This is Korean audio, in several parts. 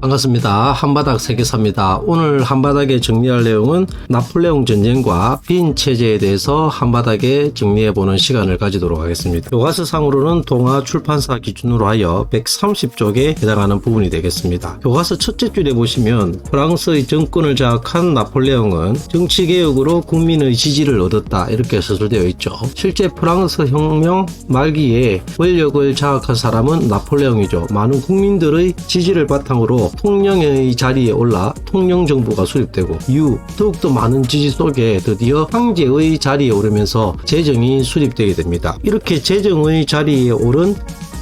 반갑습니다. 한바닥 세계사입니다. 오늘 한바닥에 정리할 내용은 나폴레옹 전쟁과 빈 체제에 대해서 한바닥에 정리해보는 시간을 가지도록 하겠습니다. 교과서상으로는 동아 출판사 기준으로 하여 130쪽에 해당하는 부분이 되겠습니다. 교과서 첫째 줄에 보시면 프랑스의 정권을 장악한 나폴레옹은 정치개혁으로 국민의 지지를 얻었다, 이렇게 서술되어 있죠. 실제 프랑스 혁명 말기에 권력을 장악한 사람은 나폴레옹이죠. 많은 국민들의 지지를 바탕으로 통령의 자리에 올라 통령정부가 수립되고 이후 더욱더 많은 지지 속에 드디어 황제의 자리에 오르면서 제정이 수립되게 됩니다. 이렇게 제정의 자리에 오른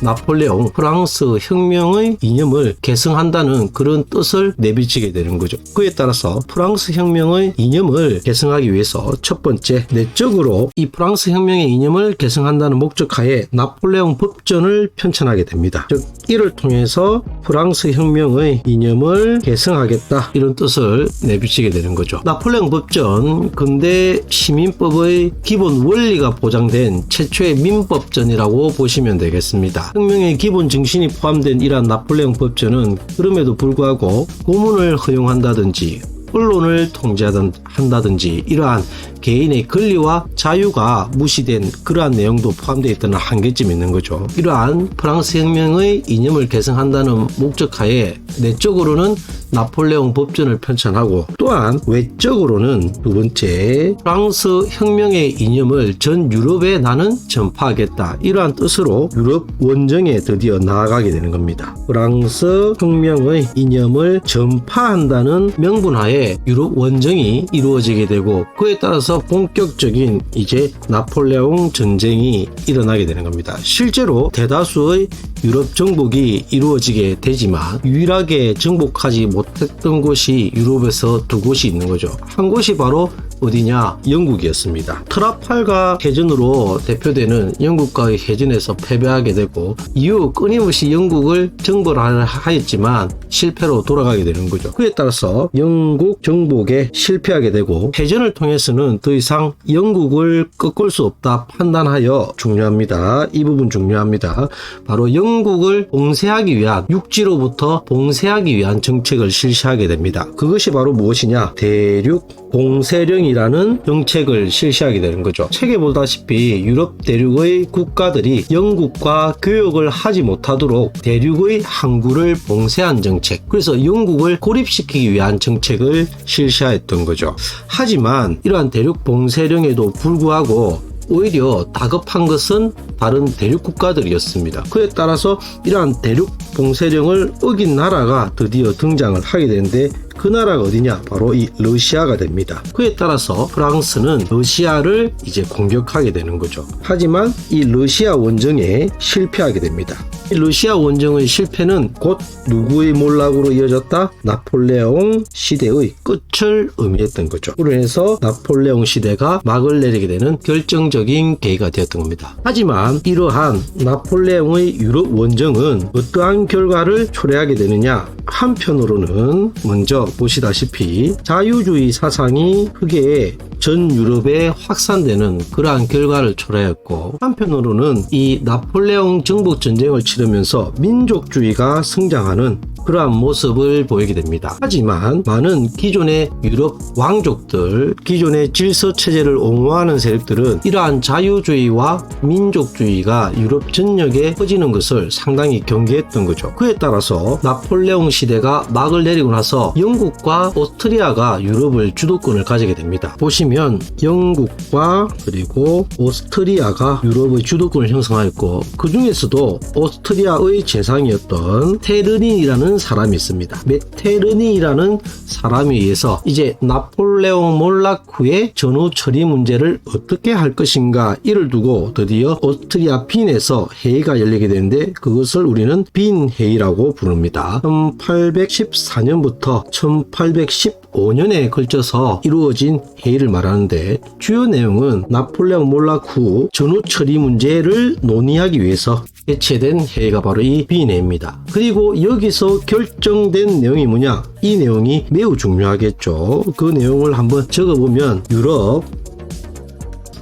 나폴레옹, 프랑스 혁명의 이념을 계승한다는 그런 뜻을 내비치게 되는 거죠. 그에 따라서 프랑스 혁명의 이념을 계승하기 위해서 첫 번째, 내적으로 이 프랑스 혁명의 이념을 계승한다는 목적하에 나폴레옹 법전을 편찬하게 됩니다. 즉 이를 통해서 프랑스 혁명의 이념을 계승하겠다, 이런 뜻을 내비치게 되는 거죠. 나폴레옹 법전, 근대 시민법의 기본 원리가 보장된 최초의 민법전이라고 보시면 되겠습니다. 혁명의 기본 정신이 포함된 이러한 나폴레옹 법전은 그럼에도 불구하고 고문을 허용한다든지 언론을 통제한다든지 이러한 개인의 권리와 자유가 무시된 그러한 내용도 포함되어 있다는 한계점이 있는 거죠. 이러한 프랑스 혁명의 이념을 계승한다는 목적하에 내적으로는 나폴레옹 법전을 편찬하고, 또한 외적으로는 두 번째, 프랑스 혁명의 이념을 전 유럽에 나는 전파하겠다, 이러한 뜻으로 유럽 원정에 드디어 나아가게 되는 겁니다. 프랑스 혁명의 이념을 전파한다는 명분하에 유럽 원정이 이루어지게 되고, 그에 따라서 본격적인 이제 나폴레옹 전쟁이 일어나게 되는 겁니다. 실제로 대다수의 유럽 정복이 이루어지게 되지만 유일하게 정복하지 못했던 곳이 유럽에서 두 곳이 있는 거죠. 한 곳이 바로 어디냐? 영국이었습니다. 트라팔가 해전으로 대표되는 영국과의 해전에서 패배하게 되고 이후 끊임없이 영국을 정벌하였지만 실패로 돌아가게 되는 거죠. 그에 따라서 영국 정복에 실패하게 되고 해전을 통해서는 더 이상 영국을 꺾을 수 없다 판단하여, 중요합니다. 이 부분 중요합니다. 바로 영국을 봉쇄하기 위한, 육지로부터 봉쇄하기 위한 정책을 실시하게 됩니다. 그것이 바로 무엇이냐? 대륙 봉쇄령이라는 정책을 실시하게 되는 거죠. 책에 보다시피 유럽 대륙의 국가들이 영국과 교역을 하지 못하도록 대륙의 항구를 봉쇄한 정책, 그래서 영국을 고립시키기 위한 정책을 실시하였던 거죠. 하지만 이러한 대륙 봉쇄령에도 불구하고 오히려 다급한 것은 다른 대륙 국가들이었습니다. 그에 따라서 이러한 대륙 봉쇄령을 어긴 나라가 드디어 등장을 하게 되는데, 그 나라가 어디냐? 바로 이 러시아가 됩니다. 그에 따라서 프랑스는 러시아를 이제 공격하게 되는 거죠. 하지만 이 러시아 원정에 실패하게 됩니다. 이 러시아 원정의 실패는 곧 누구의 몰락으로 이어졌다? 나폴레옹 시대의 끝을 의미했던 거죠. 그래서 나폴레옹 시대가 막을 내리게 되는 결정적인 계기가 되었던 겁니다. 하지만 이러한 나폴레옹의 유럽 원정은 어떠한 결과를 초래하게 되느냐? 한편으로는 먼저 보시다시피 자유주의 사상이 크게 전 유럽에 확산되는 그러한 결과를 초래했고, 한편으로는 이 나폴레옹 정복 전쟁을 치르면서 민족주의가 성장하는 그러한 모습을 보이게 됩니다. 하지만 많은 기존의 유럽 왕족들, 기존의 질서체제를 옹호하는 세력들은 이러한 자유주의와 민족주의가 유럽 전역에 퍼지는 것을 상당히 경계했던 거죠. 그에 따라서 나폴레옹 시대가 막을 내리고 나서 영국과 오스트리아가 유럽을 주도권을 가지게 됩니다. 보시면 영국과 그리고 오스트리아가 유럽의 주도권을 형성하였고, 그 중에서도 오스트리아의 재상이었던 테르닌이라는 사람이 있습니다. 메테르닌이라는 사람에 의해서 이제 나폴레옹 몰락 후에 전후 처리 문제를 어떻게 할 것인가, 이를 두고 드디어 오스트리아 빈에서 회의가 열리게 되는데, 그것을 우리는 빈 회의라고 부릅니다. 1814년부터 1815년에 걸쳐서 이루어진 회의를 말하는데, 주요 내용은 나폴레옹 몰락 후 전후 처리 문제를 논의하기 위해서 개최된 회의가 바로 이 빈회입니다. 그리고 여기서 결정된 내용이 뭐냐? 이 내용이 매우 중요하겠죠. 그 내용을 한번 적어보면 유럽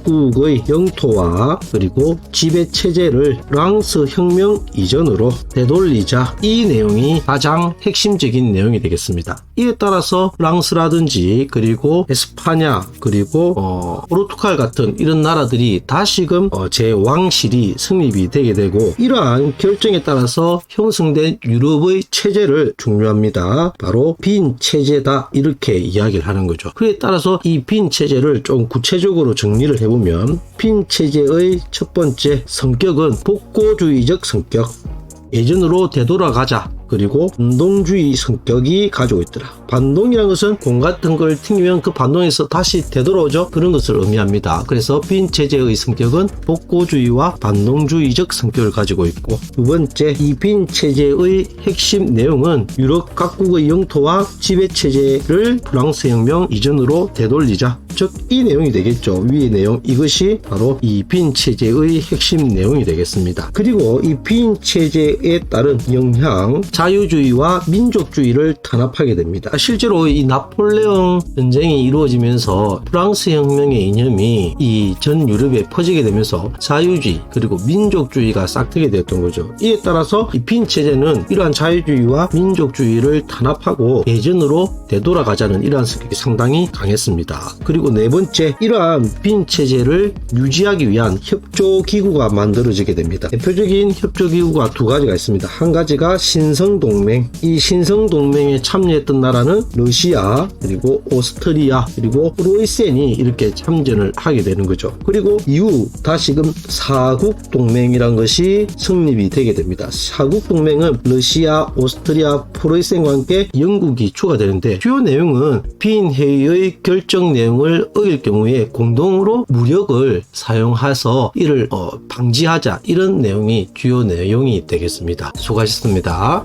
각국의 영토와 그리고 지배 체제를 프랑스 혁명 이전으로 되돌리자, 이 내용이 가장 핵심적인 내용이 되겠습니다. 이에 따라서 프랑스라든지 그리고 에스파냐 그리고 포르투갈 같은 이런 나라들이 다시금 제왕실이 성립이 되게 되고, 이러한 결정에 따라서 형성된 유럽의 체제를 중요합니다. 바로 빈 체제다, 이렇게 이야기를 하는 거죠. 그에 따라서 이 빈 체제를 좀 구체적으로 정리를 해보면, 빈 체제의 첫 번째 성격은 복고주의적 성격, 예전으로 되돌아가자, 그리고 반동주의 성격이 가지고 있더라. 반동이라는 것은 공 같은 걸 튕기면 그 반동에서 다시 되돌아오죠. 그런 것을 의미합니다. 그래서 빈 체제의 성격은 복고주의와 반동주의적 성격을 가지고 있고, 두 번째, 이 빈 체제의 핵심 내용은 유럽 각국의 영토와 지배 체제를 프랑스 혁명 이전으로 되돌리자, 즉 이 내용이 되겠죠. 위의 내용, 이것이 바로 이 빈 체제의 핵심 내용이 되겠습니다. 그리고 이 빈 체제에 따른 영향, 자유주의와 민족주의를 탄압하게 됩니다. 실제로 이 나폴레옹 전쟁이 이루어지면서 프랑스 혁명의 이념이 이 전 유럽에 퍼지게 되면서 자유주의 그리고 민족주의가 싹트게 되었던 거죠. 이에 따라서 이 빈 체제는 이러한 자유주의와 민족주의를 탄압하고 예전으로 되돌아가자는 이러한 성격이 상당히 강했습니다. 그리고 네 번째, 이러한 빈 체제를 유지하기 위한 협조기구가 만들어지게 됩니다. 대표적인 협조기구가 두 가지가 있습니다. 한 가지가 신성동맹, 이 신성동맹에 참여했던 나라는 러시아, 그리고 오스트리아, 그리고 프로이센이 이렇게 참전을 하게 되는 거죠. 그리고 이후 다시금 사국동맹이란 것이 성립이 되게 됩니다. 사국동맹은 러시아, 오스트리아, 프로이센과 함께 영국이 추가되는데, 주요 내용은 빈 회의의 결정 내용을 어길 경우에 공동으로 무력을 사용해서 이를 방지하자, 이런 내용이 주요 내용이 되겠습니다. 수고하셨습니다.